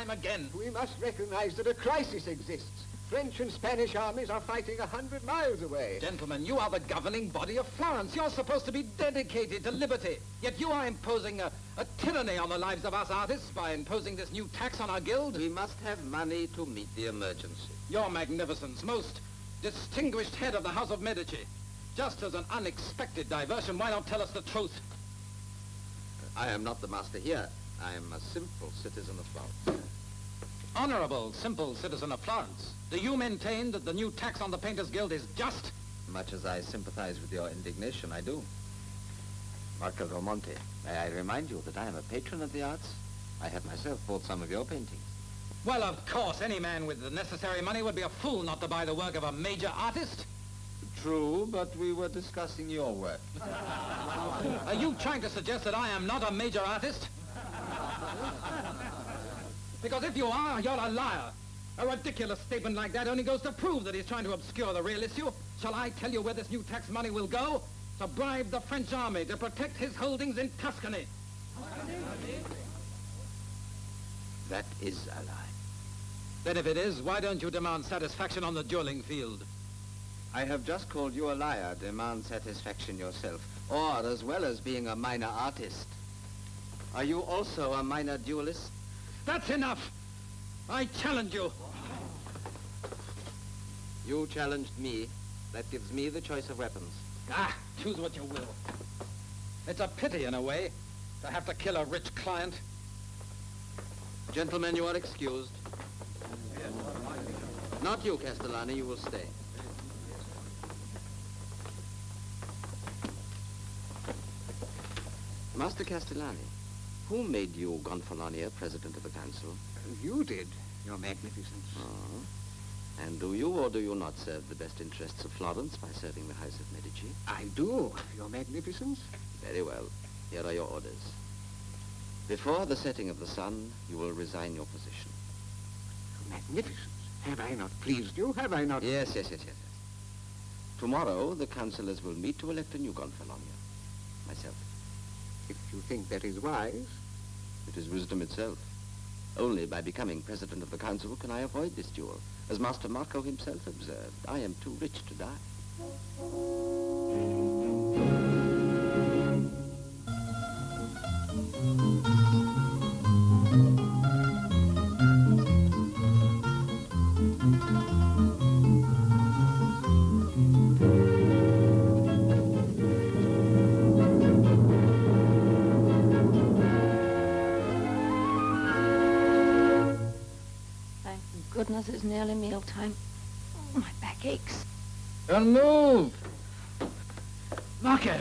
time again. We must recognize that a crisis exists. French and Spanish armies are fighting 100 miles away. Gentlemen, you are the governing body of Florence. You're supposed to be dedicated to liberty. Yet you are imposing a tyranny on the lives of us artists by imposing this new tax on our guild. We must have money to meet the emergency. Your Magnificence, most distinguished head of the House of Medici. Just as an unexpected diversion, why not tell us the truth? I am not the master here. I am a simple citizen of Florence. Honorable, simple citizen of Florence, do you maintain that the new tax on the Painters Guild is just? Much as I sympathize with your indignation, I do. Marco del Monte, may I remind you that I am a patron of the arts? I have myself bought some of your paintings. Well, of course, any man with the necessary money would be a fool not to buy the work of a major artist. True, but we were discussing your work. Are you trying to suggest that I am not a major artist? Because if you are, you're a liar. A ridiculous statement like that only goes to prove that he's trying to obscure the real issue. Shall I tell you where this new tax money will go? To bribe the French army to protect his holdings in Tuscany. That is a lie. Then if it is, why don't you demand satisfaction on the dueling field? I have just called you a liar. Demand satisfaction yourself. Or, as well as being a minor artist, are you also a minor duelist? That's enough! I challenge you. You challenged me. That gives me the choice of weapons. Ah, choose what you will. It's a pity, in a way, to have to kill a rich client. Gentlemen, you are excused. Not you, Castellani. You will stay. Master Castellani, who made you Gonfalonier president of the council? You did, Your Magnificence. Oh. And do you or do you not serve the best interests of Florence by serving the House of Medici? I do, Your Magnificence. Very well. Here are your orders. Before the setting of the sun, you will resign your position. Your Magnificence, have I not pleased you? Have I not... Yes. Tomorrow, the councillors will meet to elect a new Gonfalonier. Myself. If you think that is wise. It is wisdom itself. Only by becoming president of the council can I avoid this duel. As Master Marco himself observed, I am too rich to die. Goodness, it's nearly mealtime. Oh, my back aches. Don't move! Marco,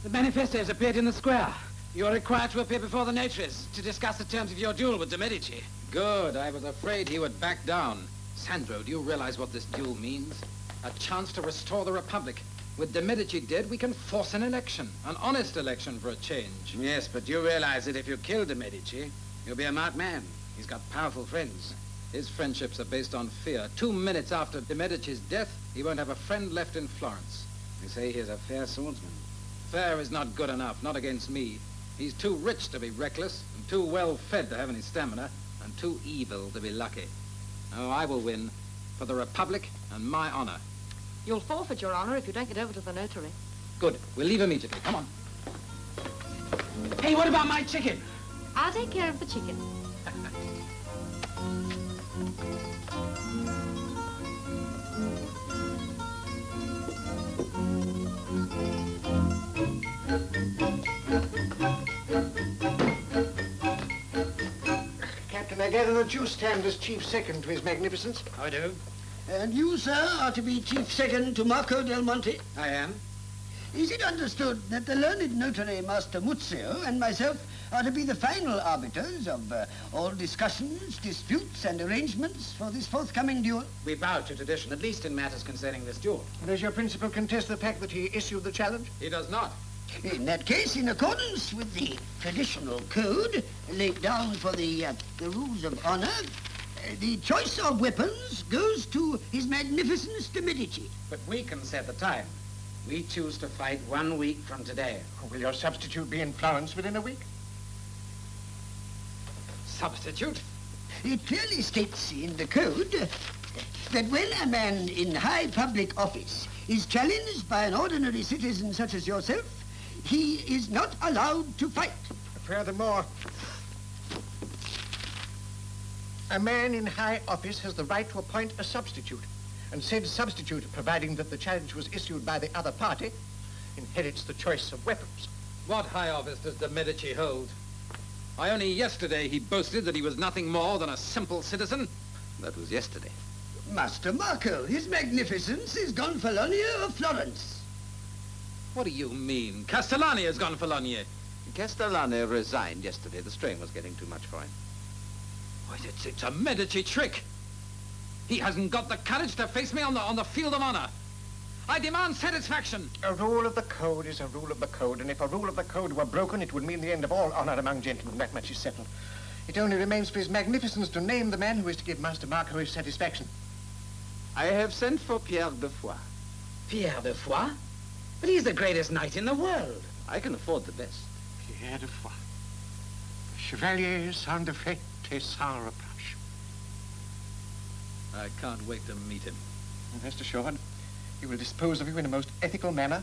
the manifesto has appeared in the square. You are required to appear before the notaries to discuss the terms of your duel with de Medici. Good. I was afraid he would back down. Sandro, do you realize what this duel means? A chance to restore the Republic. With de Medici dead, we can force an election. An honest election for a change. Yes, but you realize that if you kill de Medici, you'll be a marked man. He's got powerful friends. His friendships are based on fear. 2 minutes after de Medici's death, he won't have a friend left in Florence. They say he's a fair swordsman. Fair is not good enough, not against me. He's too rich to be reckless, and too well fed to have any stamina, and too evil to be lucky. Oh, I will win, for the Republic and my honor. You'll forfeit your honor if you don't get over to the notary. Good. We'll leave immediately. Come on. Hey, what about my chicken? I'll take care of the chicken. Captain, I gather that you stand as chief second to His Magnificence. I do. And you, sir, are to be chief second to Marco del Monte. I am. Is it understood that the learned notary, Master Muzio, and myself are to be the final arbiters of all discussions, disputes, and arrangements for this forthcoming duel? We bow to tradition, at least in matters concerning this duel. Does your principal contest the fact that he issued the challenge? He does not. In that case, in accordance with the traditional code laid down for the rules of honor, the choice of weapons goes to His Magnificence de Medici. But we can set the time. We choose to fight 1 week from today. Will your substitute be in Florence within a week? Substitute? It clearly states in the code that when a man in high public office is challenged by an ordinary citizen such as yourself, he is not allowed to fight. Furthermore, a man in high office has the right to appoint a substitute, and said substitute, providing that the challenge was issued by the other party, inherits the choice of weapons. What high office does de Medici hold? Why, only yesterday he boasted that he was nothing more than a simple citizen. That was yesterday. Master Marco, His Magnificence is Gonfalonier of Florence. What do you mean? Castellani has gone for Lonier. Castellani resigned yesterday. The strain was getting too much for him. Why, it's a Medici trick. He hasn't got the courage to face me on the field of honor. I demand satisfaction. A rule of the code is a rule of the code, and if a rule of the code were broken, it would mean the end of all honor among gentlemen. That much is settled. It only remains for His Magnificence to name the man who is to give Master Marco his satisfaction. I have sent for Pierre de Foix. Pierre de Foix? But he's the greatest knight in the world. I can afford the best. Pierre de Foix. Chevalier sans défaite et sans reproche. I can't wait to meet him. Rest assured, he will dispose of you in a most ethical manner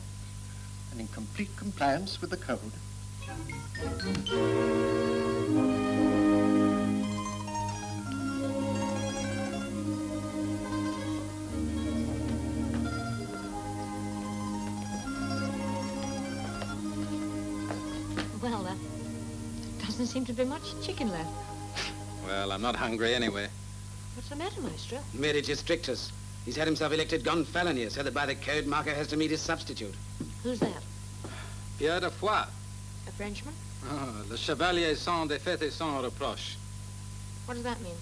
and in complete compliance with the code. Well, doesn't seem to be much chicken left. Well, I'm not hungry anyway. What's the matter, Maestro? Medici strictus. He's had himself elected Gonfalonier, so that by the code Marco has to meet his substitute. Who's that? Pierre de Foix. A Frenchman? Le Chevalier sans défaite et sans reproche. What does that mean?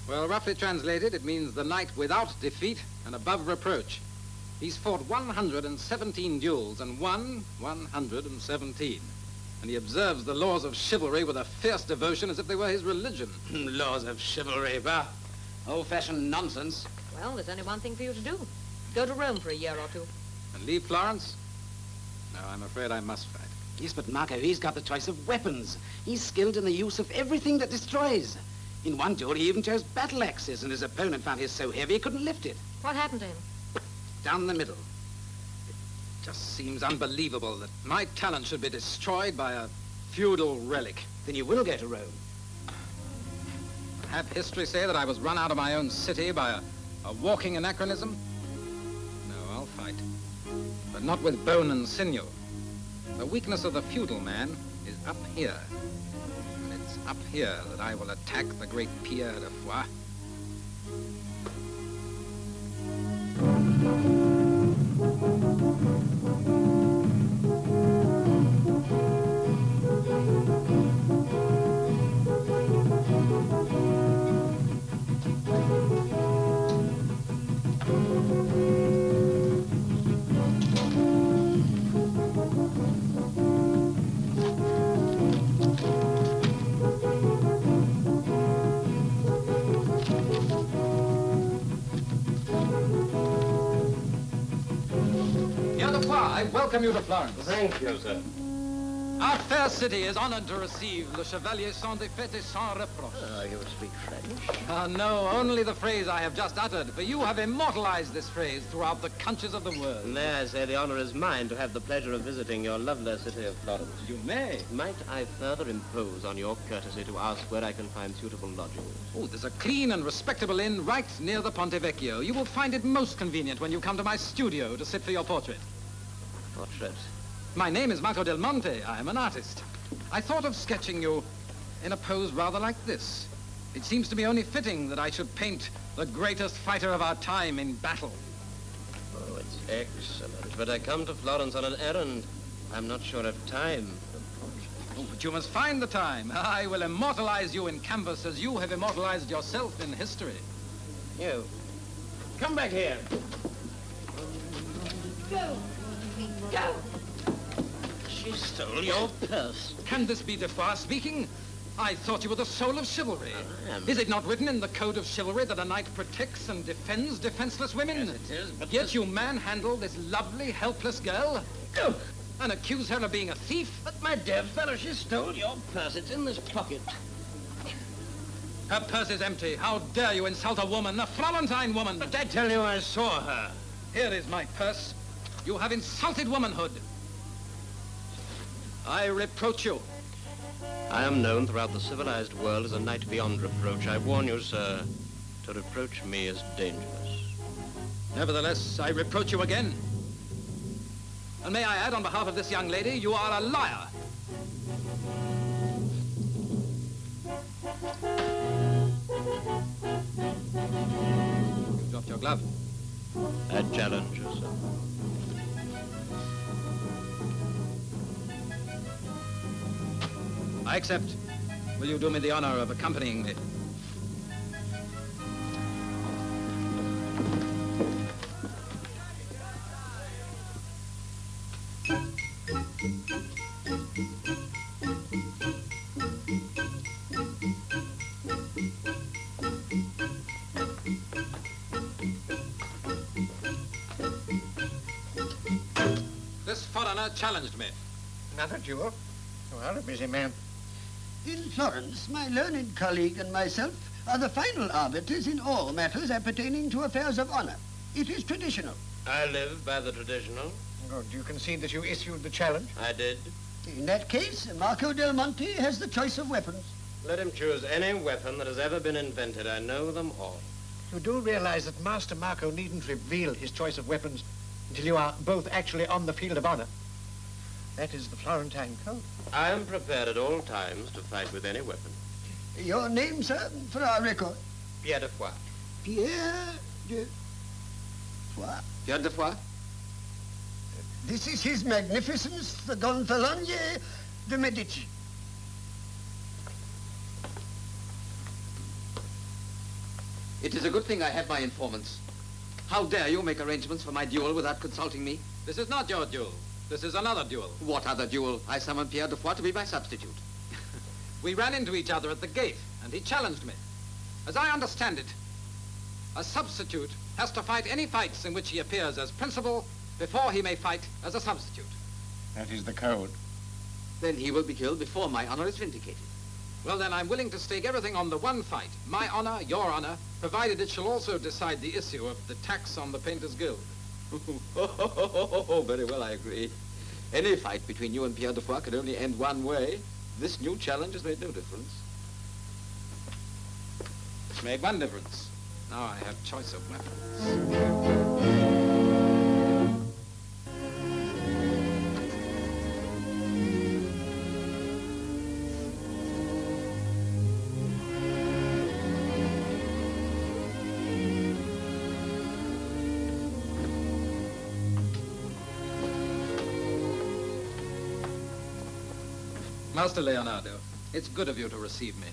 Well, roughly translated, it means the knight without defeat and above reproach. He's fought 117 duels and won 117. And he observes the laws of chivalry with a fierce devotion as if they were his religion. Laws of chivalry, bah. Old-fashioned nonsense. Well, there's only one thing for you to do. Go to Rome for a year or two. And leave Florence? No, I'm afraid I must fight. Yes, but Marco, he's got the choice of weapons. He's skilled in the use of everything that destroys. In one duel, he even chose battle axes, and his opponent found his so heavy he couldn't lift it. What happened to him? Down the middle. Just seems unbelievable that my talent should be destroyed by a feudal relic. Then you will go to Rome. Have history say that I was run out of my own city by a walking anachronism? No, I'll fight. But not with bone and sinew. The weakness of the feudal man is up here. And it's up here that I will attack the great Pierre de Foix. I welcome you to Florence. Thank you, sir. Our fair city is honored to receive Le Chevalier sans défaite et sans reproche. You speak French? No, only the phrase I have just uttered, for you have immortalized this phrase throughout the countries of the world. May I say the honor is mine to have the pleasure of visiting your lovely city of Florence. You may. Might I further impose on your courtesy to ask where I can find suitable lodgings? Oh, there's a clean and respectable inn right near the Ponte Vecchio. You will find it most convenient when you come to my studio to sit for your portrait. Portrait? My name is Marco del Monte. I am an artist. I thought of sketching you in a pose rather like this. It seems to me only fitting that I should paint the greatest fighter of our time in battle. Oh, it's excellent. But I come to Florence on an errand. I'm not sure of time. Oh, but you must find the time. I will immortalize you in canvas as you have immortalized yourself in history. You, come back here. Go! Go! She stole your purse. Can this be de Foix speaking? I thought you were the soul of chivalry. I am. Is it not written in the code of chivalry that a knight protects and defends defenseless women? Yes, it is, but Yet you manhandle this lovely, helpless girl Oh, and accuse her of being a thief? but my dear fellow, she stole your purse. It's in this pocket. Her purse is empty. How dare you insult a woman, a Florentine woman? But I tell you, I saw her. Here is my purse. You have insulted womanhood. I reproach you. I am known throughout the civilized world as a knight beyond reproach. I warn you, sir, to reproach me is dangerous. Nevertheless, I reproach you again. And may I add, on behalf of this young lady, you are a liar. You dropped your glove. I challenge you, sir. I accept. Will you do me the honor of accompanying me? This foreigner challenged me. Another duel? You are a busy man. In Florence, my learned colleague and myself are the final arbiters in all matters appertaining to affairs of honor. It is traditional. I live by the traditional. Good. Do you concede that you issued the challenge? I did. In that case, Marco del Monte has the choice of weapons. Let him choose any weapon that has ever been invented. I know them all. You do realize that Master Marco needn't reveal his choice of weapons until you are both actually on the field of honor. That is the Florentine code. I am prepared at all times to fight with any weapon. Your name, sir, for our record? Pierre de Foix. Pierre de Foix. Pierre de Foix? This is His Magnificence, the Gonfalonier de Medici. It is a good thing I have my informants. How dare you make arrangements for my duel without consulting me? This is not your duel. This is another duel. What other duel? I summoned Pierre de Foix to be my substitute. We ran into each other at the gate, and he challenged me. As I understand it, a substitute has to fight any fights in which he appears as principal before he may fight as a substitute. That is the code. Then he will be killed before my honor is vindicated. Well, then I'm willing to stake everything on the one fight, my honor, your honor, provided it shall also decide the issue of the tax on the Painters' Guild. Very well, I agree. Any fight between you and Pierre de Foix could only end one way. This new challenge has made no difference. It's made one difference. Now I have choice of weapons. Master Leonardo, it's good of you to receive me.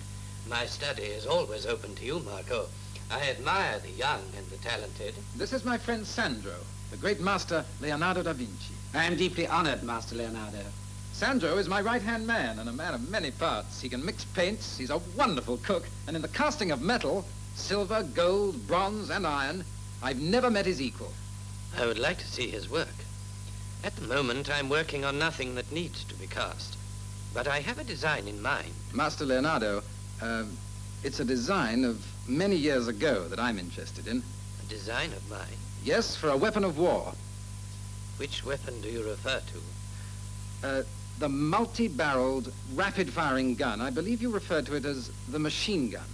My study is always open to you, Marco. I admire the young and the talented. This is my friend Sandro, the great master Leonardo da Vinci. I am deeply honored, Master Leonardo. Sandro is my right-hand man and a man of many parts. He can mix paints, he's a wonderful cook, and in the casting of metal, silver, gold, bronze, and iron, I've never met his equal. I would like to see his work. At the moment, I'm working on nothing that needs to be cast. But I have a design in mind. Master Leonardo, it's a design of many years ago that I'm interested in. A design of mine? Yes, for a weapon of war. Which weapon do you refer to? The multi-barreled, rapid-firing gun. I believe you referred to it as the machine gun.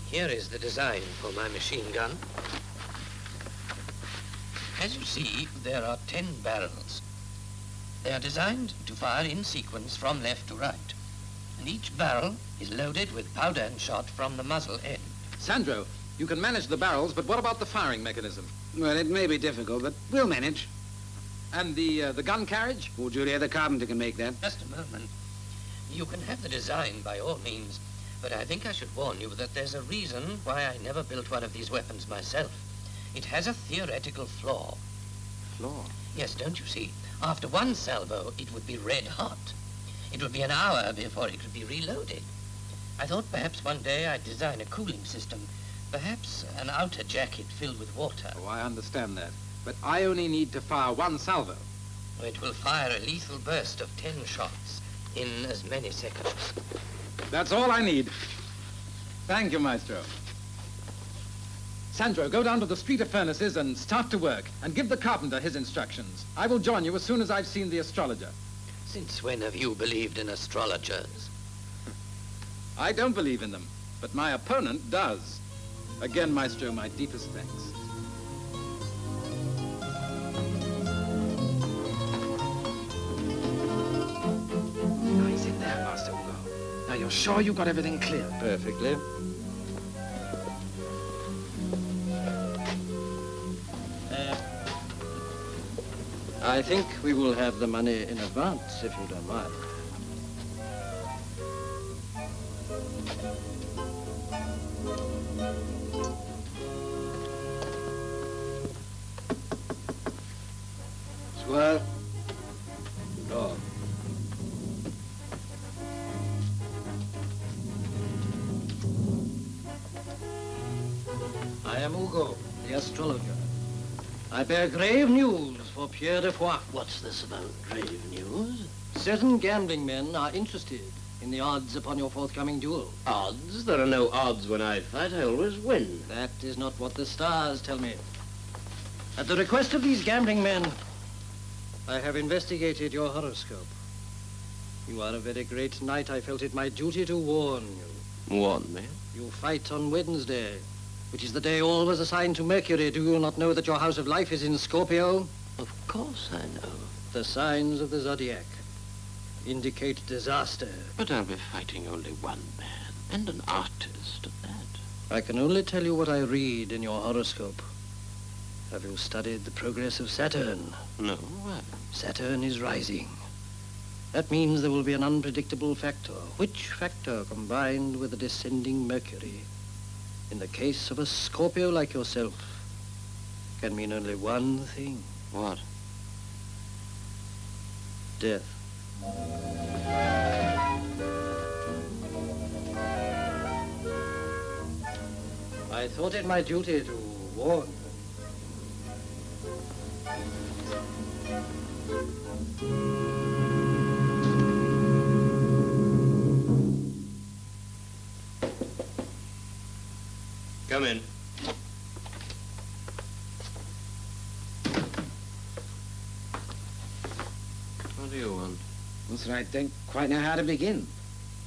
Here is the design for my machine gun. As you see, there are 10 barrels. They are designed to fire in sequence from left to right. And each barrel is loaded with powder and shot from the muzzle end. Sandro, you can manage the barrels, but what about the firing mechanism? Well, it may be difficult, but we'll manage. And the gun carriage? Oh, Julia, the carpenter can make that. Just a moment. You can have the design by all means, but I think I should warn you that there's a reason why I never built one of these weapons myself. It has a theoretical flaw. Flaw? Yes, don't you see? After one salvo, it would be red hot. It would be an hour before it could be reloaded. I thought perhaps one day I'd design a cooling system, perhaps an outer jacket filled with water. Oh, I understand that. But I only need to fire one salvo. It will fire a lethal burst of 10 shots in as many seconds. That's all I need. Thank you, Maestro. Sandro, go down to the street of furnaces and start to work, and give the carpenter his instructions. I will join you as soon as I've seen the astrologer. Since when have you believed in astrologers? I don't believe in them, but my opponent does. Again, Maestro, my deepest thanks. Now he's in there, Master Hugo. Now you're sure you got everything clear? Perfectly. I think we will have the money in advance, if you don't mind. Squire. Door. I am Hugo, the astrologer. I bear grave news for Pierre de Foix. What's this about grave news? Certain gambling men are interested in the odds upon your forthcoming duel. Odds? There are no odds when I fight. I always win. That is not what the stars tell me. At the request of these gambling men, I have investigated your horoscope. You are a very great knight. I felt it my duty to warn you. Warn me? You fight on Wednesday, which is the day always assigned to Mercury. Do you not know that your house of life is in Scorpio? Of course I know. The signs of the zodiac indicate disaster. But I'll be fighting only one man, and an artist at that. I can only tell you what I read in your horoscope. Have you studied the progress of Saturn? No, why? Saturn is rising. That means there will be an unpredictable factor. Which factor, combined with a descending Mercury, in the case of a Scorpio like yourself, can mean only one thing. What? Death. I thought it my duty to warn you. Come in. What do you want? Well, sir, I don't quite know how to begin.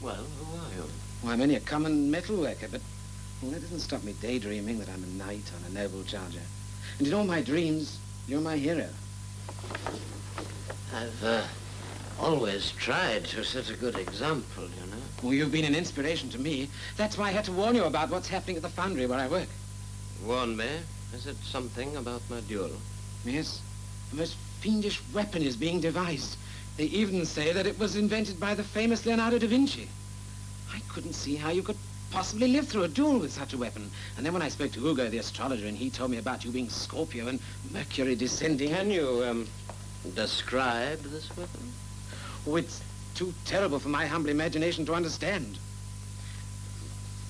Well, who are you? Well, I'm only a common metal worker, but well, that doesn't stop me daydreaming that I'm a knight on a noble charger. And in all my dreams, you're my hero. I've always tried to set a good example, you know. Well, you've been an inspiration to me. That's why I had to warn you about what's happening at the foundry where I work. Warn me? Is it something about my duel? Yes. The most fiendish weapon is being devised. They even say that it was invented by the famous Leonardo da Vinci. I couldn't see how you could possibly live through a duel with such a weapon. And then when I spoke to Hugo, the astrologer, and he told me about you being Scorpio and Mercury descending... Can you, describe this weapon? Oh, it's too terrible for my humble imagination to understand.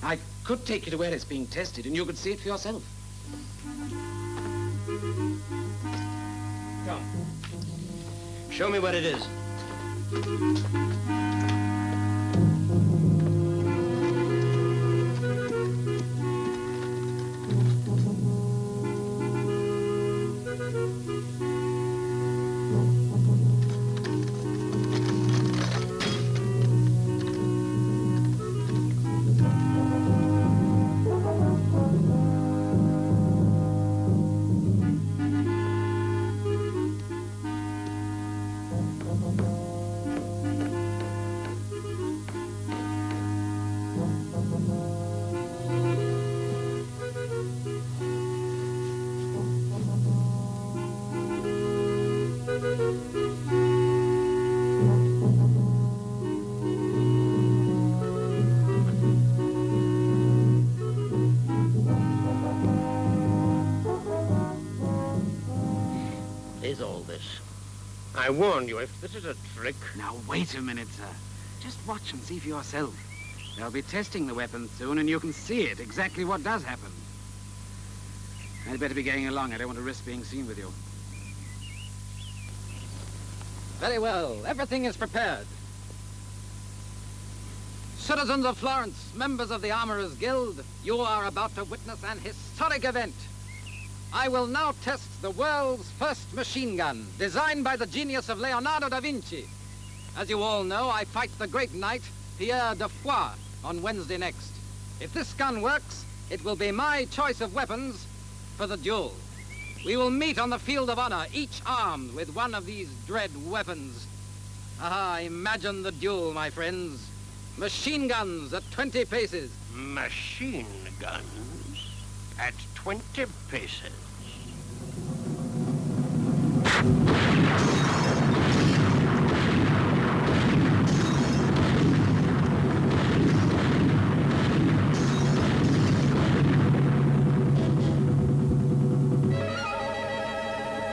I could take you to where it's being tested, and you could see it for yourself. Come. Show me what it is. Is all this? I warned you, if this is a trick... Now, wait a minute, sir. Just watch and see for yourself. They'll be testing the weapon soon, and you can see it, exactly what does happen. I'd better be getting along. I don't want to risk being seen with you. Very well. Everything is prepared. Citizens of Florence, members of the Armorers Guild, you are about to witness an historic event. I will now test the world's first machine gun, designed by the genius of Leonardo da Vinci. As you all know, I fight the great knight, Pierre de Foix, on Wednesday next. If this gun works, it will be my choice of weapons for the duel. We will meet on the field of honor, each armed with one of these dread weapons. Ah, imagine the duel, my friends. Machine guns at 20 paces. Machine guns at 20 paces.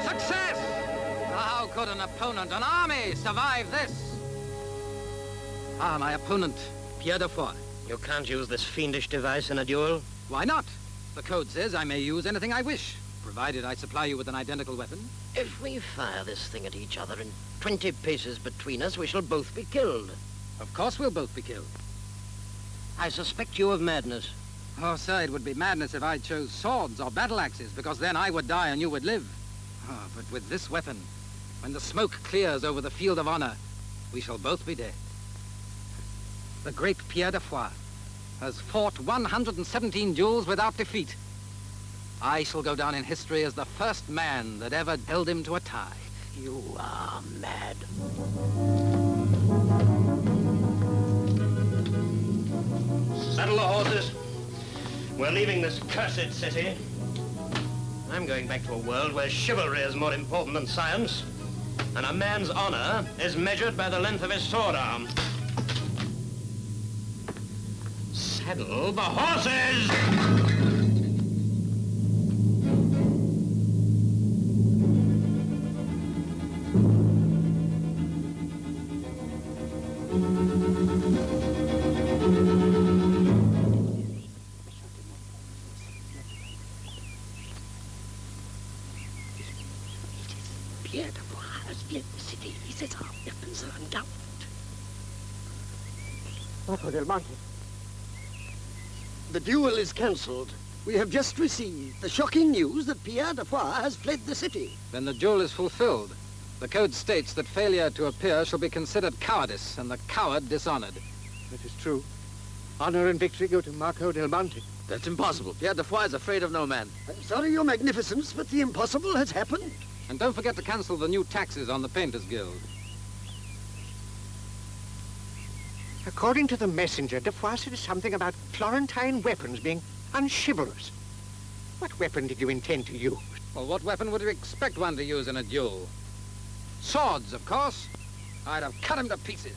Success! How could an opponent, an army, survive this? Ah, my opponent, Pierre de Foix. You can't use this fiendish device in a duel. Why not? The code says I may use anything I wish, provided I supply you with an identical weapon. If we fire this thing at each other in 20 paces between us, we shall both be killed. Of course we'll both be killed. I suspect you of madness. Oh, sir, it would be madness if I chose swords or battle axes, because then I would die and you would live. Oh, but with this weapon, when the smoke clears over the field of honor, we shall both be dead. The great Pierre de Foix has fought 117 duels without defeat. I shall go down in history as the first man that ever held him to a tie. You are mad. Saddle the horses. We're leaving this cursed city. I'm going back to a world where chivalry is more important than science, And a man's honor is measured by the length of his sword arm. Saddle the horses! Pierre de Foix has fled the city. He says our weapons are undoubted. Marco del Monte. The duel is cancelled. We have just received the shocking news that Pierre de Foix has fled the city. Then the duel is fulfilled. The code states that failure to appear shall be considered cowardice, and the coward dishonored. That is true. Honor and victory go to Marco del Monte. That's impossible. Pierre de Foix is afraid of no man. I'm sorry, Your Magnificence, but the impossible has happened. And don't forget to cancel the new taxes on the Painters Guild. According to the messenger, de Foix said something about Florentine weapons being unchivalrous. What weapon did you intend to use? Well, what weapon would you expect one to use in a duel? Swords, of course. I'd have cut him to pieces.